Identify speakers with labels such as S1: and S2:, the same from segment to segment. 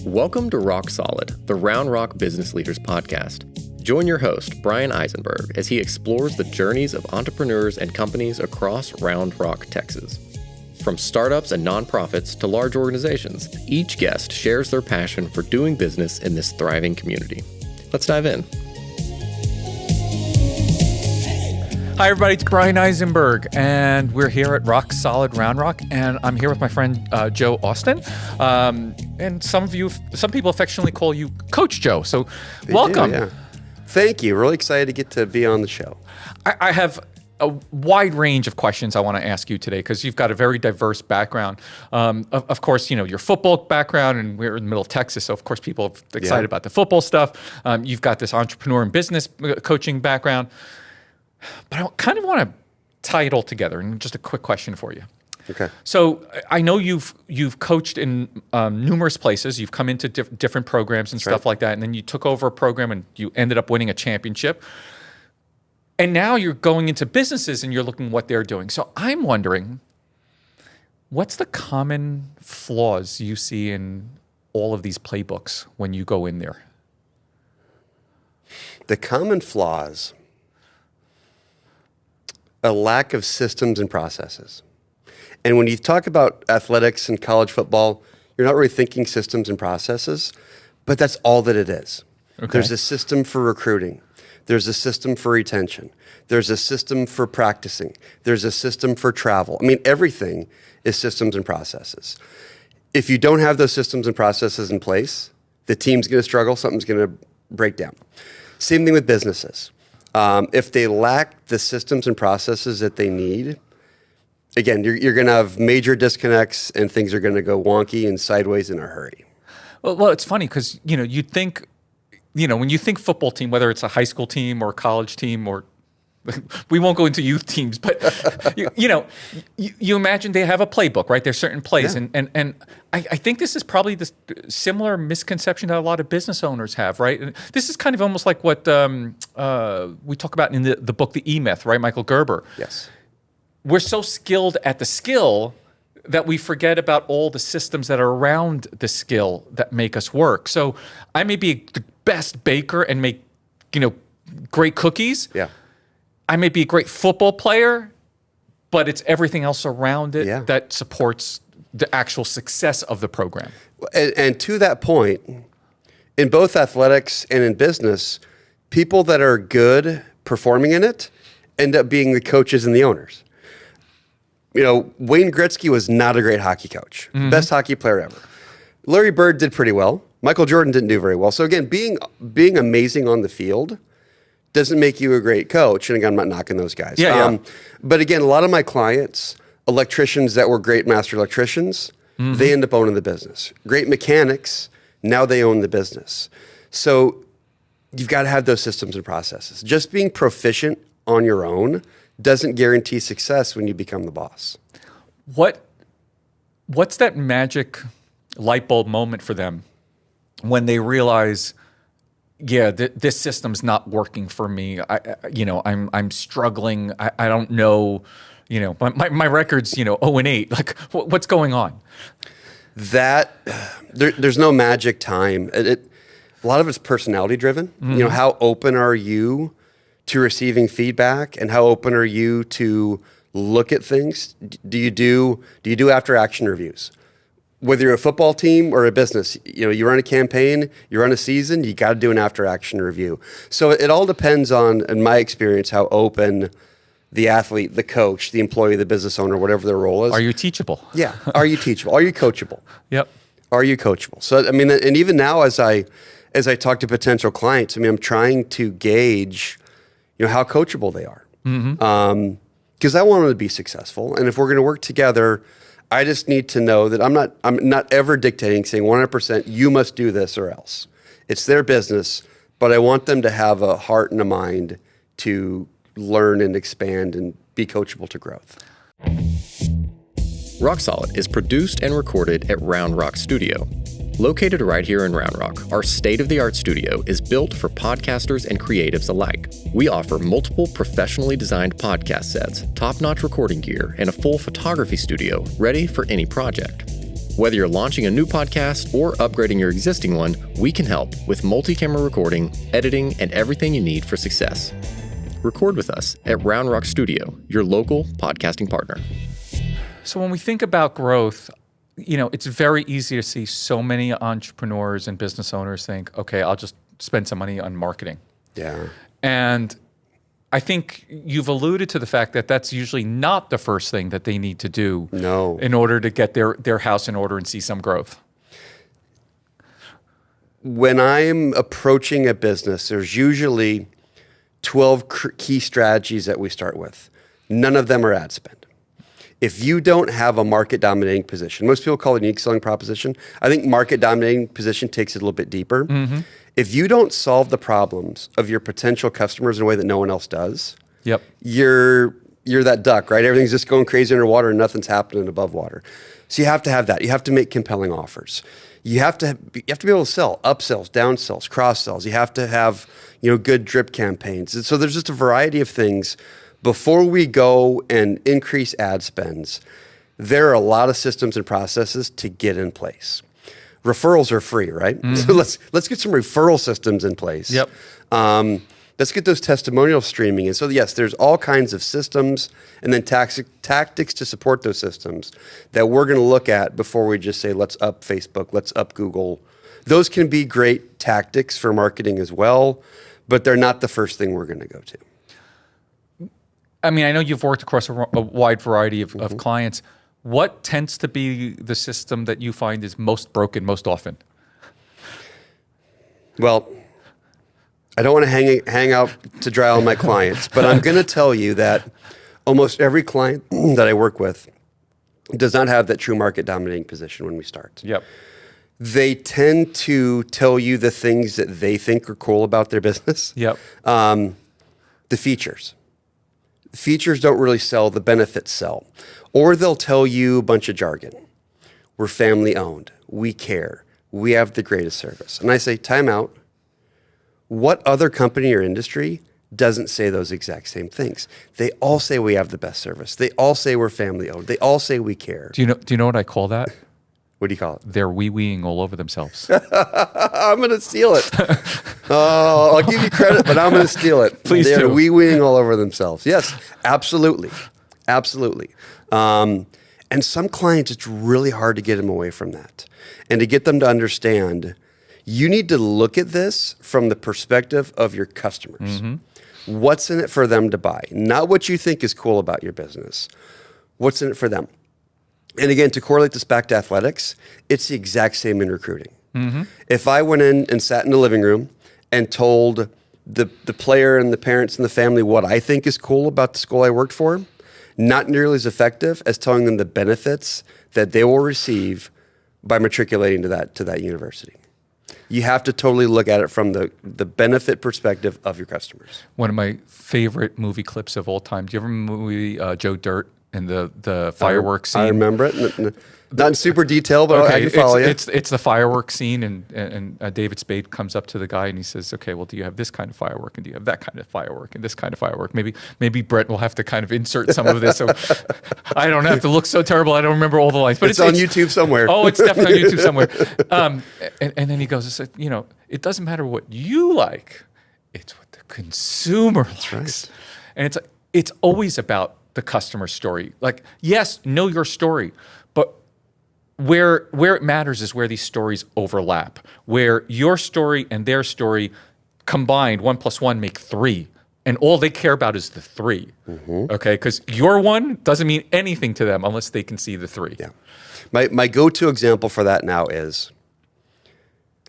S1: Welcome to Rock Solid, the Round Rock Business Leaders Podcast. Join your host, Bryan Eisenberg, as he explores the journeys of entrepreneurs and companies across Round Rock, Texas. From startups and nonprofits to large organizations, each guest shares their passion for doing business in this thriving community. Let's dive in.
S2: Hi, everybody. It's Bryan Eisenberg, and we're here at Rock Solid Round Rock, and I'm here with my friend Joe Austin. And some people affectionately call you Coach Joe. So, welcome.
S3: Yeah. Thank you. Really excited to get to be on the show.
S2: I have a wide range of questions I want to ask you today because you've got a very diverse background. Of course, you know, your football background, and we're in the middle of Texas, so of course people are excited about the football stuff. You've got this entrepreneur and business coaching background. But I kind of want to tie it all together, and just a quick question for you.
S3: Okay.
S2: So I know you've coached in numerous places. You've come into different programs and stuff like that, and then you took over a program and you ended up winning a championship. And now you're going into businesses and you're looking what they're doing. So I'm wondering, what's the common flaws you see in all of these playbooks when you go in there?
S3: The common flaws: a lack of systems and processes. And when you talk about athletics and college football, you're not really thinking systems and processes, but that's all that it is. Okay. There's a system for recruiting. There's a system for retention. There's a system for practicing. There's a system for travel. I mean, everything is systems and processes. If you don't have those systems and processes in place, the team's going to struggle, something's going to break down. Same thing with businesses. If they lack the systems and processes that they need, again, you're going to have major disconnects and things are going to go wonky and sideways in a hurry.
S2: Well, it's funny because, you know, you'd think, you know, when you think football team, whether it's a high school team or a college team, or we won't go into youth teams, but you imagine they have a playbook, right? There's certain plays, and I think this is probably the similar misconception that a lot of business owners have, right? And this is kind of almost like what we talk about in the book, The E-Myth, right? Michael Gerber.
S3: Yes. We're
S2: so skilled at the skill that we forget about all the systems that are around the skill that make us work. So I may be the best baker and make, great cookies.
S3: Yeah.
S2: I may be a great football player, but it's everything else around it that supports the actual success of the program.
S3: And to that point, in both athletics and in business, people that are good performing in it end up being the coaches and the owners. You know, Wayne Gretzky was not a great hockey coach. Mm-hmm. Best hockey player ever. Larry Bird did pretty well. Michael Jordan didn't do very well. So again, being amazing on the field doesn't make you a great coach. And again, I'm not knocking those guys. But again, a lot of my clients, electricians that were great master electricians, they end up owning the business. Great mechanics, now they own the business. So you've got to have those systems and processes. Just being proficient on your own doesn't guarantee success when you become the boss.
S2: What's that magic light bulb moment for them when they realize, this system's not working for me. I'm struggling. I don't know. My record's 0-8. Like, what's going on?
S3: There's no magic time. A lot of it's personality driven. Mm-hmm. How open are you to receiving feedback, and how open are you to look at things? Do you do after action reviews? Whether you're a football team or a business, you run a campaign, you run a season, you got to do an after action review. So it all depends on, in my experience, how open the athlete, the coach, the employee, the business owner, whatever their role is.
S2: Are you teachable?
S3: Yeah. Are you teachable? Are you coachable?
S2: Yep.
S3: Are you coachable? So, I mean, and even now as I talk to potential clients, I'm trying to gauge how coachable they are. Mm-hmm. Because I want them to be successful. And if we're going to work together, I just need to know that I'm not ever dictating, saying 100%, you must do this or else. It's their business, but I want them to have a heart and a mind to learn and expand and be coachable to growth.
S1: Rock Solid is produced and recorded at Round Rock Studio. Located right here in Round Rock, our state-of-the-art studio is built for podcasters and creatives alike. We offer multiple professionally designed podcast sets, top-notch recording gear, and a full photography studio ready for any project. Whether you're launching a new podcast or upgrading your existing one, we can help with multi-camera recording, editing, and everything you need for success. Record with us at Round Rock Studio, your local podcasting partner.
S2: So when we think about growth, it's very easy to see so many entrepreneurs and business owners think, okay, I'll just spend some money on marketing.
S3: Yeah.
S2: And I think you've alluded to the fact that that's usually not the first thing that they need to do in order to get their house in order and see some growth.
S3: When I'm approaching a business, there's usually 12 key strategies that we start with. None of them are ad spend. If you don't have a market dominating position, most people call it a unique selling proposition. I think market dominating position takes it a little bit deeper. Mm-hmm. If you don't solve the problems of your potential customers in a way that no one else does, you're that duck, right? Everything's just going crazy underwater and nothing's happening above water. So you have to have that. You have to make compelling offers. You have to be able to sell upsells, downsells, cross sells. You have to have good drip campaigns. And so there's just a variety of things. Before we go and increase ad spends, there are a lot of systems and processes to get in place. Referrals are free, right? Mm-hmm. So let's get some referral systems in place.
S2: Yep.
S3: Let's get those testimonials streaming. And so yes, there's all kinds of systems and then tactics to support those systems that we're going to look at before we just say, let's up Facebook, let's up Google. Those can be great tactics for marketing as well, but they're not the first thing we're going to go to.
S2: I mean, I know you've worked across a wide variety of clients. What tends to be the system that you find is most broken most often?
S3: Well, I don't want to hang out to dry all my clients, but I'm going to tell you that almost every client that I work with does not have that true market dominating position when we start.
S2: Yep.
S3: They tend to tell you the things that they think are cool about their business.
S2: Yep.
S3: The features. Features don't really sell, the benefits sell. Or they'll tell you a bunch of jargon. We're family owned. We care. We have the greatest service. And I say, time out. What other company or industry doesn't say those exact same things? They all say we have the best service. They all say we're family owned. They all say we care.
S2: Do you know what I call that?
S3: What do you call it?
S2: They're wee-weeing all over themselves.
S3: I'm going to steal it. I'll give you credit, but I'm going to steal it.
S2: Please do.
S3: They're wee-weeing all over themselves. Yes, absolutely. Absolutely. And some clients, it's really hard to get them away from that. And to get them to understand, you need to look at this from the perspective of your customers. Mm-hmm. What's in it for them to buy? Not what you think is cool about your business. What's in it for them? And again, to correlate this back to athletics, it's the exact same in recruiting. Mm-hmm. If I went in and sat in the living room and told the player and the parents and the family what I think is cool about the school I worked for, not nearly as effective as telling them the benefits that they will receive by matriculating to that university. You have to totally look at it from the benefit perspective of your customers.
S2: One of my favorite movie clips of all time. Do you ever remember the movie Joe Dirt? And the fireworks scene.
S3: I remember it. Not in super detail, but I can follow you.
S2: It's the fireworks scene, and David Spade comes up to the guy and he says, "Okay, well, do you have this kind of firework, and do you have that kind of firework, and this kind of firework? Maybe Brett will have to kind of insert some of this, so I don't have to look so terrible. I don't remember all the lines, but
S3: it's on YouTube somewhere.
S2: Oh, it's definitely on YouTube somewhere. And then he goes, it doesn't matter what you like; it's what the consumer likes,
S3: right.
S2: And it's always about the customer story. Like, yes, know your story, but where it matters is where these stories overlap, where your story and their story combined, 1 + 1 make 3, and all they care about is the 3. Mm-hmm. Okay, because your one doesn't mean anything to them unless they can see the 3.
S3: Yeah, my go-to example for that now is,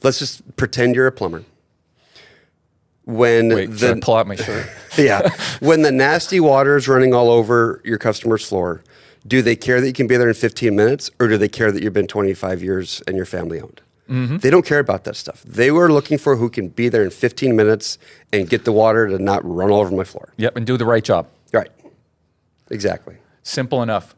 S3: let's just pretend you're a plumber.
S2: Should I pull out my shirt?
S3: Yeah. When the nasty water is running all over your customer's floor, do they care that you can be there in 15 minutes, or do they care that you've been 25 years and you're family owned? Mm-hmm. They don't care about that stuff. They were looking for who can be there in 15 minutes and get the water to not run all over my floor.
S2: Yep, and do the right job.
S3: Right. Exactly.
S2: Simple enough.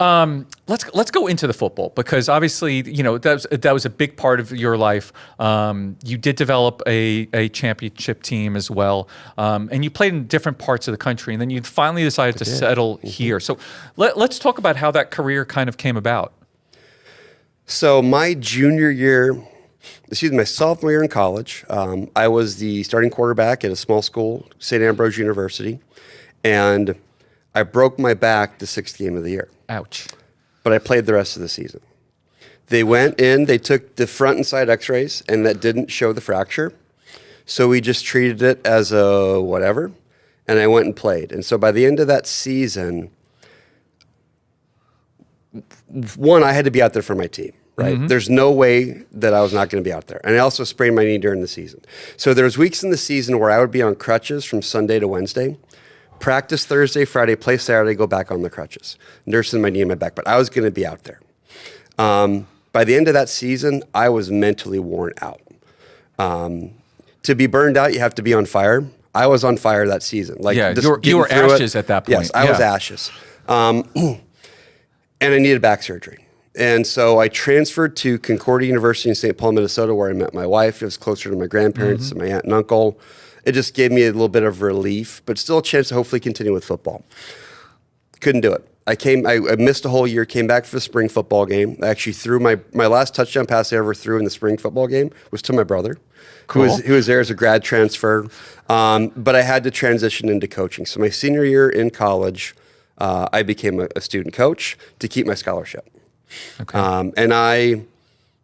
S2: Let's go into the football, because obviously, that was a big part of your life. You did develop a championship team as well, and you played in different parts of the country, and then you finally decided to settle here. So let's talk about how that career kind of came about.
S3: So my sophomore year in college, I was the starting quarterback at a small school, St. Ambrose University, and I broke my back the 6th game of the year.
S2: Ouch.
S3: But I played the rest of the season. They went in, they took the front and side x-rays, and that didn't show the fracture. So we just treated it as a whatever, and I went and played. And so by the end of that season, one, I had to be out there for my team, right? Mm-hmm. There's no way that I was not going to be out there. And I also sprained my knee during the season. So there's weeks in the season where I would be on crutches from Sunday to Wednesday, practice Thursday, Friday, play Saturday, go back on the crutches, nursing my knee and my back. But I was going to be out there. By the end of that season, I was mentally worn out. To be burned out, you have to be on fire. I was on fire that season. Like,
S2: yeah, you were ashes at that point.
S3: Yes, I was ashes. And I needed back surgery. And so I transferred to Concordia University in St. Paul, Minnesota, where I met my wife. It was closer to my grandparents and my aunt and uncle. It just gave me a little bit of relief, but still a chance to hopefully continue with football. Couldn't do it. I missed a whole year, came back for the spring football game. I actually threw my last touchdown pass I ever threw in the spring football game was to my brother,
S2: cool.
S3: who was there as a grad transfer. But I had to transition into coaching. So my senior year in college, I became a student coach to keep my scholarship. Okay. And I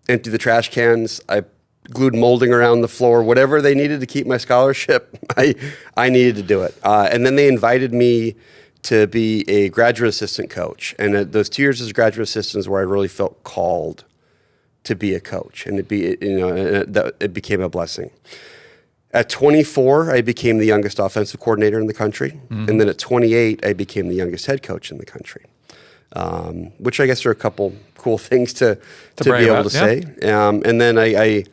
S3: emptied the trash cans. I glued molding around the floor, whatever they needed to keep my scholarship. I needed to do it. And then they invited me to be a graduate assistant coach. And those 2 years as a graduate assistant is where I really felt called to be a coach. And it became a blessing. At 24, I became the youngest offensive coordinator in the country. Mm-hmm. And then at 28, I became the youngest head coach in the country. Which I guess are a couple cool things to be able to say. And then I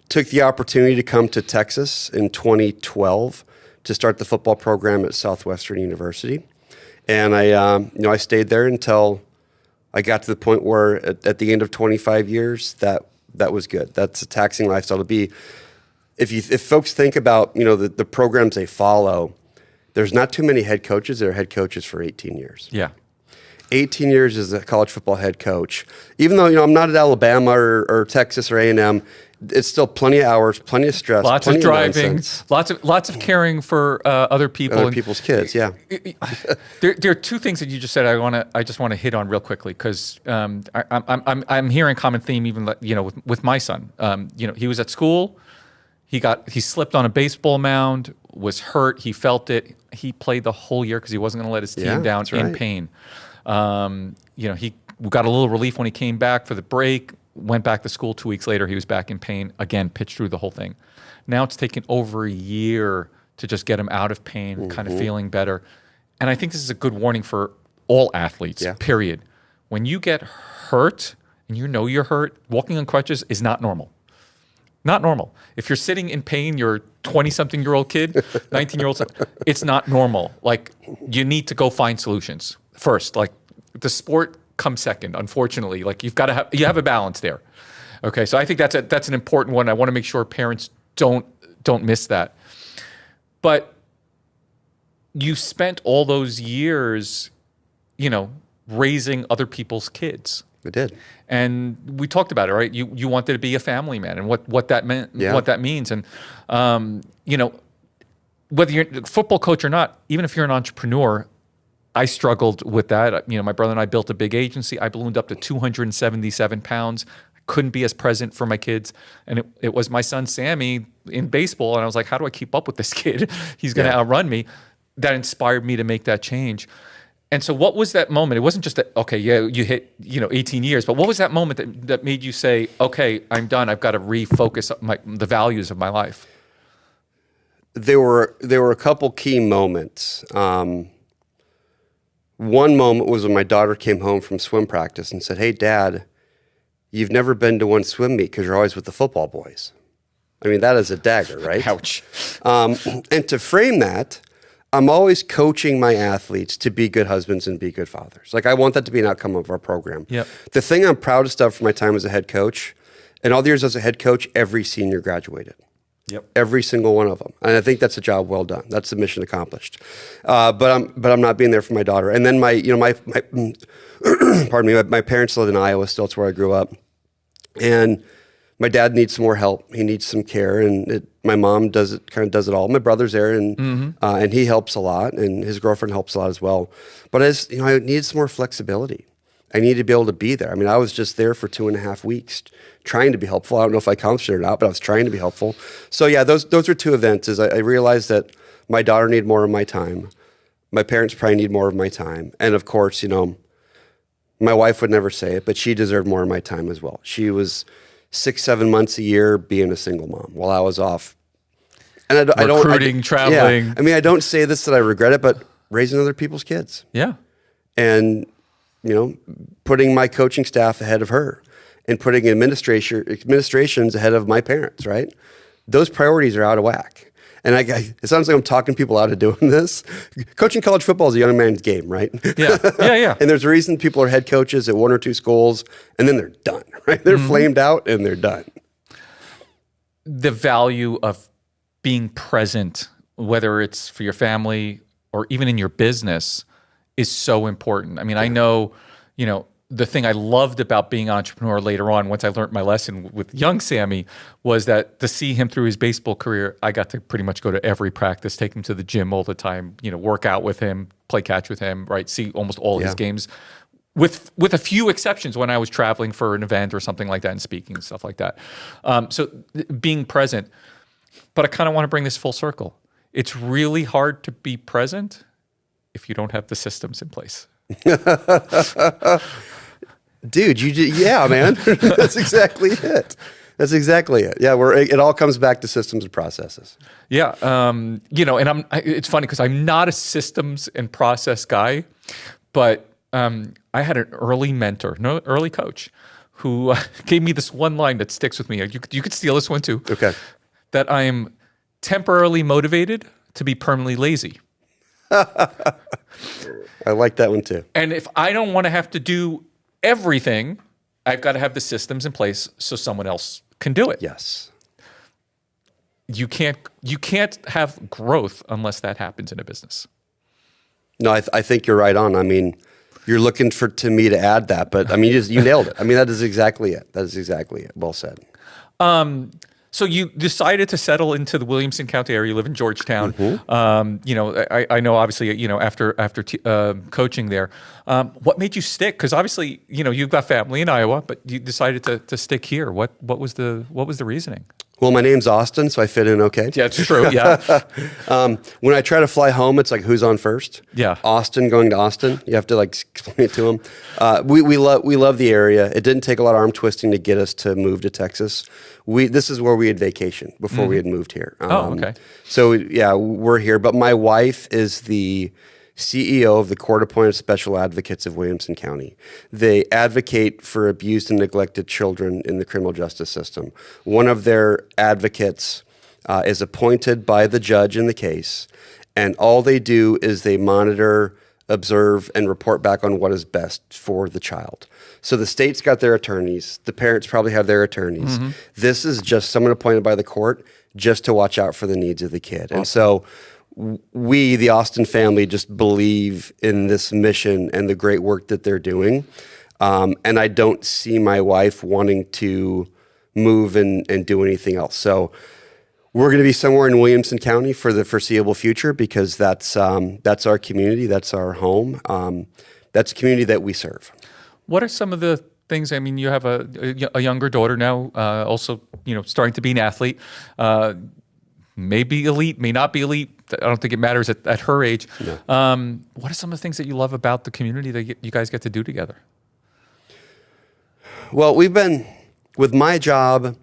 S3: took the opportunity to come to Texas in 2012 to start the football program at Southwestern University. And I stayed there until I got to the point where at the end of 25 years, that was good. That's a taxing lifestyle to be. If folks think about, the programs they follow, there's not too many head coaches that are head coaches for 18 years.
S2: Yeah.
S3: 18 years as a college football head coach. Even though, I'm not at Alabama or Texas or A&M, it's still plenty of hours, plenty of stress,
S2: lots of driving, lots of caring for other people,
S3: other people's kids. Yeah.
S2: There are two things that you just said. I just want to hit on real quickly because I'm hearing a common theme even with my son. He was at school, he slipped on a baseball mound, was hurt, he felt it. He played the whole year because he wasn't going to let his team down in pain. He got a little relief when he came back for the break. Went back to school 2 weeks later. He was back in pain. Again, pitched through the whole thing. Now it's taken over a year to just get him out of pain, kind of feeling better. And I think this is a good warning for all athletes, period. When you get hurt and you're hurt, walking on crutches is not normal. Not normal. If you're sitting in pain, you're a 20-something-year-old kid, 19-year-old, it's not normal. Like, you need to go find solutions first. Like, the sport comes second, unfortunately. Like, you have a balance there. Okay, so I think that's an important one. I want to make sure parents don't miss that. But you spent all those years, raising other people's kids.
S3: I did.
S2: And we talked about it, right? You wanted to be a family man and what that meant, what that means. And whether you're a football coach or not, even if you're an entrepreneur, I struggled with that. My brother and I built a big agency. I ballooned up to 277 pounds. I couldn't be as present for my kids. And it was my son, Sammy, in baseball. And I was like, how do I keep up with this kid? He's going to outrun me. That inspired me to make that change. And so what was that moment? It wasn't just that, okay, you hit 18 years. But what was that moment that made you say, okay, I'm done. I've got to refocus the values of my life?
S3: There were a couple key moments. One moment was when my daughter came home from swim practice and said, hey, Dad, you've never been to one swim meet because you're always with the football boys. I mean, that is a dagger, right?
S2: Ouch.
S3: And to frame that, I'm always coaching my athletes to be good husbands and be good fathers. Like, I want that to be an outcome of our program.
S2: Yep.
S3: The thing I'm proudest of for my time as a head coach, and all the years as a head coach, every senior graduated.
S2: Yep.
S3: Every single one of them. And I think that's a job well done. That's the mission accomplished. But I'm not being there for my daughter. And then my pardon me, my parents lived in Iowa still. It's where I grew up. And my dad needs some more help. He needs some care, and my mom does it all. My brother's there, and he helps a lot, and his girlfriend helps a lot as well. But I need some more flexibility. I need to be able to be there. I mean, I was just there for 2.5 weeks trying to be helpful. I don't know if I accomplished it or not, but I was trying to be helpful. So yeah, those are two events. I realized that my daughter needed more of my time. My parents probably need more of my time. And of course, my wife would never say it, but she deserved more of my time as well. She was 6-7 months a year being a single mom while I was off. And
S2: Recruiting, traveling.
S3: Yeah, I mean, I don't say this that I regret it, but raising other people's kids.
S2: Yeah.
S3: And, putting my coaching staff ahead of her and putting administrations ahead of my parents, right? Those priorities are out of whack. And it sounds like I'm talking people out of doing this. Coaching college football is a young man's game, right?
S2: Yeah.
S3: And there's a reason people are head coaches at 1 or 2 schools, and then they're done, right? They're flamed out and they're done.
S2: The value of being present, whether it's for your family or even in your business, is so important. I mean, I know, the thing I loved about being an entrepreneur later on, once I learned my lesson with young Sammy, was that to see him through his baseball career, I got to pretty much go to every practice, take him to the gym all the time, work out with him, play catch with him, right? See almost all his games, with a few exceptions when I was traveling for an event or something like that and speaking and stuff like that. So being present, but I kind of want to bring this full circle. It's really hard to be present if you don't have the systems in place.
S3: Dude, yeah, man. That's exactly it. Yeah, it all comes back to systems and processes.
S2: Yeah, and it's funny because I'm not a systems and process guy, but I had an early mentor, early coach, who gave me this one line that sticks with me. You could steal this one too.
S3: Okay.
S2: That I am temporarily motivated to be permanently lazy.
S3: I like that one too.
S2: And if I don't want to have to do everything, I've got to have the systems in place so someone else can do it.
S3: Yes.
S2: You can't have growth unless that happens in a business.
S3: No, I think you're right on. I mean, you're looking to me to add that, but I mean, you nailed it. I mean, that is exactly it. Well said.
S2: So you decided to settle into the Williamson County area. You live in Georgetown. I know obviously, after coaching there, what made you stick? Because obviously, you've got family in Iowa, but you decided to stick here. What was the reasoning?
S3: Well, my name's Austin, so I fit in okay.
S2: Yeah, it's true. Yeah.
S3: When I try to fly home, it's like, who's on first?
S2: Yeah.
S3: Austin going to Austin. You have to explain it to them. We love the area. It didn't take a lot of arm twisting to get us to move to Texas. This is where we had vacationed before we had moved here.
S2: Okay.
S3: So yeah, we're here. But my wife is the CEO of the Court-Appointed Special Advocates of Williamson County. They advocate for abused and neglected children in the criminal justice system. One of their advocates is appointed by the judge in the case, and all they do is they monitor, observe, and report back on what is best for the child. So the state's got their attorneys. The parents probably have their attorneys. This is just someone appointed by the court just to watch out for the needs of the kid. Awesome. And so we, the Austin family, just believe in this mission and the great work that they're doing. And I don't see my wife wanting to move and do anything else. So we're going to be somewhere in Williamson County for the foreseeable future because that's our community, that's our home, that's a community that we serve.
S2: What are some of the things? I mean, you have a younger daughter now, also starting to be an athlete. May be elite, may not be elite. I don't think it matters at her age. No. What are some of the things that you love about the community that you guys get to do together?
S3: Well, we've been, with my job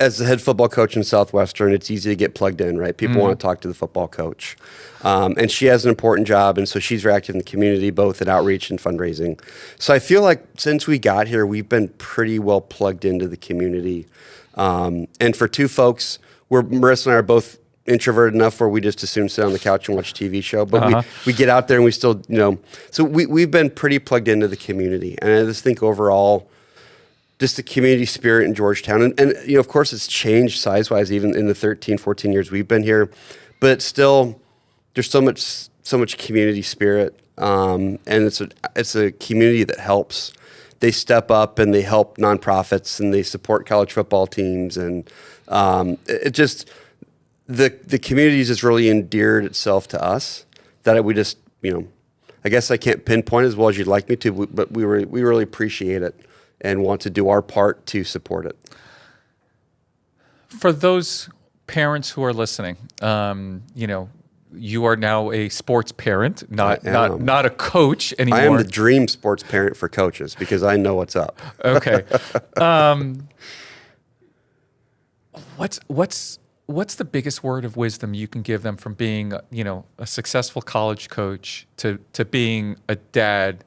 S3: as the head football coach in Southwestern, it's easy to get plugged in, right? People want to talk to the football coach. And she has an important job, and so she's very active in the community, both in outreach and fundraising. So I feel like since we got here, we've been pretty well plugged into the community. And for two folks, Marissa and I are both introverted enough where we just as soon sit on the couch and watch a TV show, but we get out there and we still, so we've been pretty plugged into the community. And I just think overall, just the community spirit in Georgetown, and of course it's changed size-wise even in the 13, 14 years we've been here, but still there's so much community spirit, and it's a community that helps they step up and they help nonprofits and they support college football teams. And it just, the community just really endeared itself to us that we just, I guess I can't pinpoint as well as you'd like me to, but we really appreciate it and want to do our part to support it.
S2: For those parents who are listening, you are now a sports parent, not a coach anymore.
S3: I am the dream sports parent for coaches because I know what's up.
S2: Okay. What's the biggest word of wisdom you can give them from being, a successful college coach to being a dad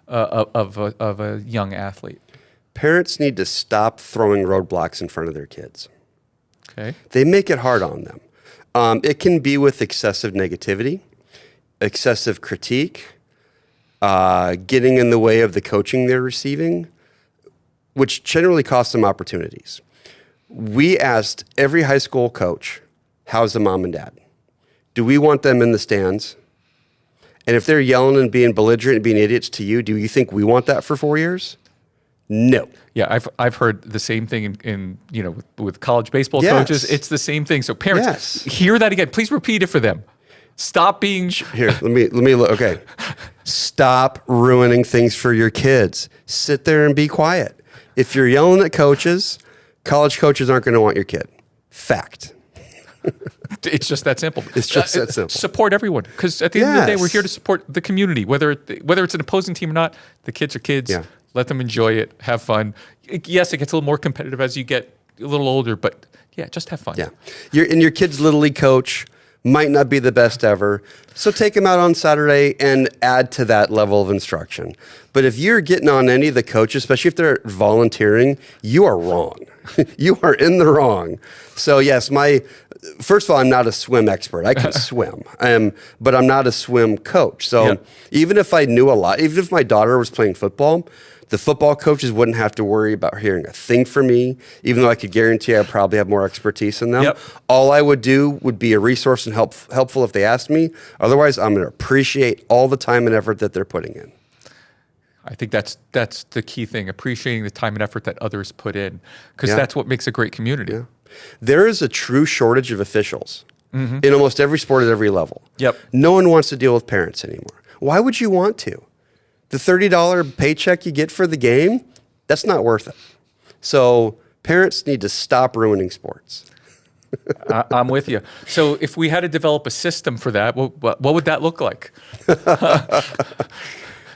S2: of a young athlete?
S3: Parents need to stop throwing roadblocks in front of their kids.
S2: Okay.
S3: They make it hard on them. It can be with excessive negativity, excessive critique, getting in the way of the coaching they're receiving, which generally costs them opportunities. We asked every high school coach, how's the mom and dad? Do we want them in the stands? And if they're yelling and being belligerent and being idiots to you, do you think we want that for 4 years? No.
S2: Yeah, I've heard the same thing in with college baseball coaches. It's the same thing. So parents, hear that again. Please repeat it for them. Stop being
S3: here. Let me look. Okay. Stop ruining things for your kids. Sit there and be quiet. If you're yelling at coaches, college coaches aren't going to want your kid. Fact.
S2: It's just that simple.
S3: It's just that simple.
S2: Support everyone, because at the end of the day, we're here to support the community, whether it's an opposing team or not. The kids are kids.
S3: Yeah.
S2: Let them enjoy it. Have fun. Yes, it gets a little more competitive as you get a little older, but yeah, just have fun.
S3: Yeah. Your kid's little league coach might not be the best ever, so take him out on Saturday and add to that level of instruction. But if you're getting on any of the coaches, especially if they're volunteering, you are wrong. You are in the wrong. So yes, first of all, I'm not a swim expert. I can swim, but I'm not a swim coach. So even if I knew a lot, even if my daughter was playing football, the football coaches wouldn't have to worry about hearing a thing from me, even though I could guarantee I probably have more expertise than them.
S2: Yep.
S3: All I would do would be a resource and helpful if they asked me. Otherwise, I'm going to appreciate all the time and effort that they're putting in.
S2: I think that's the key thing, appreciating the time and effort that others put in, because that's what makes a great community.
S3: Yeah. There is a true shortage of officials in almost every sport at every level.
S2: Yep.
S3: No one wants to deal with parents anymore. Why would you want to? The $30 paycheck you get for the game, that's not worth it. So parents need to stop ruining sports.
S2: I'm with you. So if we had to develop a system for that, what would that look like?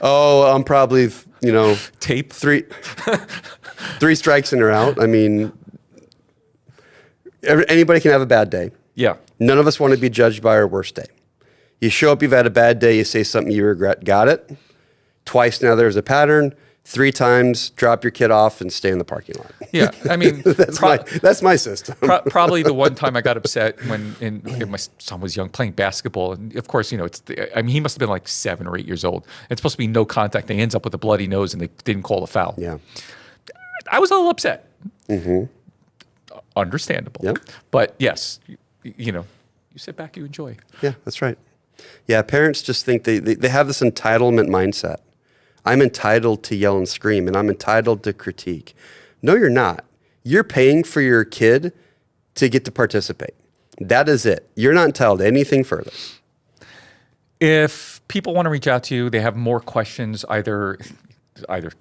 S3: I'm probably,
S2: tape
S3: three strikes and you're out. I mean, anybody can have a bad day.
S2: Yeah.
S3: None of us want to be judged by our worst day. You show up, you've had a bad day, you say something you regret, got it. Twice now there's a pattern. 3 times, drop your kid off and stay in the parking lot.
S2: Yeah, I mean,
S3: that's my system.
S2: Probably the one time I got upset when my son was young playing basketball, and of course, he must have been like 7 or 8 years old. It's supposed to be no contact. They ends up with a bloody nose, and they didn't call the foul.
S3: Yeah,
S2: I was a little upset. Understandable.
S3: Yep.
S2: But yes, you sit back, you enjoy.
S3: Yeah, that's right. Yeah, parents just think they have this entitlement mindset. I'm entitled to yell and scream, and I'm entitled to critique. No, you're not. You're paying for your kid to get to participate. That is it. You're not entitled to anything further.
S2: If people want to reach out to you, they have more questions, either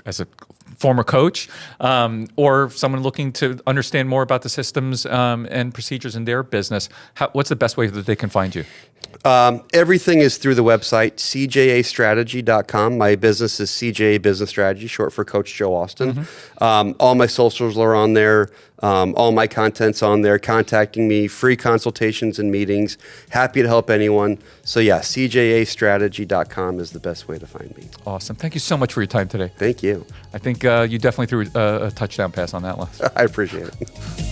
S2: as a former coach or someone looking to understand more about the systems and procedures in their business, what's the best way that they can find you?
S3: Everything is through the website, CJAstrategy.com. My business is CJA Business Strategy, short for Coach Joe Austin. All my socials are on there. All my content's on there. Contacting me, free consultations and meetings. Happy to help anyone. So yeah, CJAstrategy.com is the best way to find me.
S2: Awesome. Thank you so much for your time today.
S3: Thank you.
S2: I think you definitely threw a touchdown pass on that last.
S3: I appreciate it.